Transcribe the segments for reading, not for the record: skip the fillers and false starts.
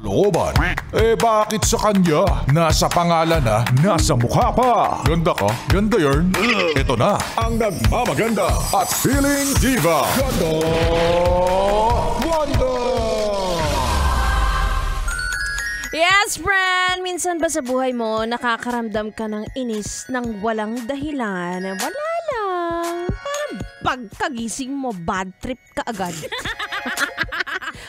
looban. Bakit sa kanya? Nasa pangalan na, nasa mukha pa. Ganda ka? Ganda yarn. Ito na, ang nagmamaganda at feeling diva. Ganda Wanda! Yes, friend! Minsan ba sa buhay mo nakakaramdam ka ng inis ng walang dahilan? Wala lang. Parang pagkagising mo, bad trip ka agad.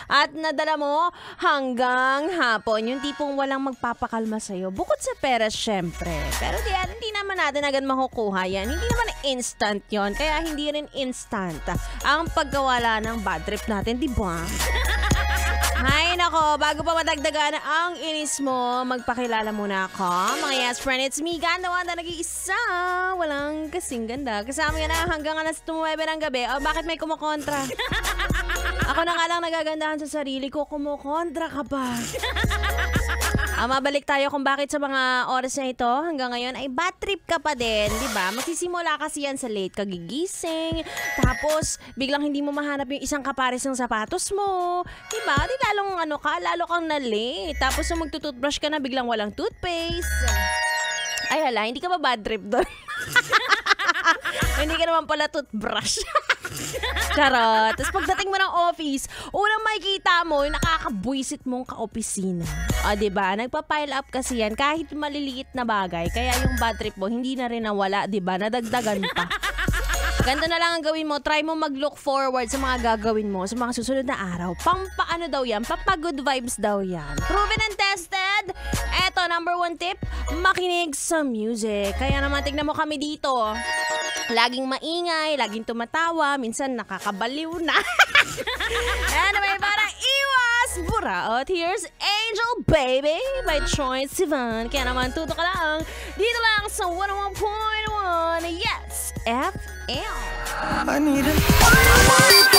At nadala mo hanggang hapon, yung tipong walang magpapakalma sa'yo. Bukod sa pera, syempre. Pero hindi naman natin agad makukuha yan. Hindi naman instant yon, kaya hindi rin instant ang pagkawala ng bad trip natin, di ba? Hay nako, bago pa madagdagan ang inis mo, magpakilala muna ako. Mga yes friend, it's me, Ganda Wanda, nag-iisa. Walang kasing ganda. Kasama yan na hanggang alas 9 ng gabi. O bakit may kumukontra? Ako na nga lang nagagandahan sa sarili ko, kumukontra ka pa. Mabalik tayo kung bakit sa mga oras na ito hanggang ngayon ay bad trip ka pa din, di ba? Magsisimula kasi yan sa late kagigising, tapos biglang hindi mo mahanap yung isang kapares ng sapatos mo, di ba? Di lalo kang na late. Tapos nung magtututbrush ka na, biglang walang toothpaste. Ay hala, hindi ka ba bad trip doon? Hindi ka naman pala toothbrush. Charot. Tapos pagdating mo ng office, unang makikita mo yung nakakabwisit mong kaopisina. O, diba? Nagpa-pile up kasi yan kahit maliliit na bagay. Kaya yung bad trip mo, hindi na rin nawala, diba? Nadagdagan pa. Ganda na lang ang gawin mo. Try mo mag-look forward sa mga gagawin mo sa mga susunod na araw. Pampaano daw yan? Papa-good vibes daw yan. Proven and tested. Eto, number 1 tip, makinig sa music. Kaya naman tignan mo kami dito. Laging maingay, laging tumatawa, minsan nakakabaliw na. Anyway, para iwas buraot, here's Angel Baby by Troye Sivan. Kaya naman tuto ka lang dito lang sa 101.1 Yes FM. I need it.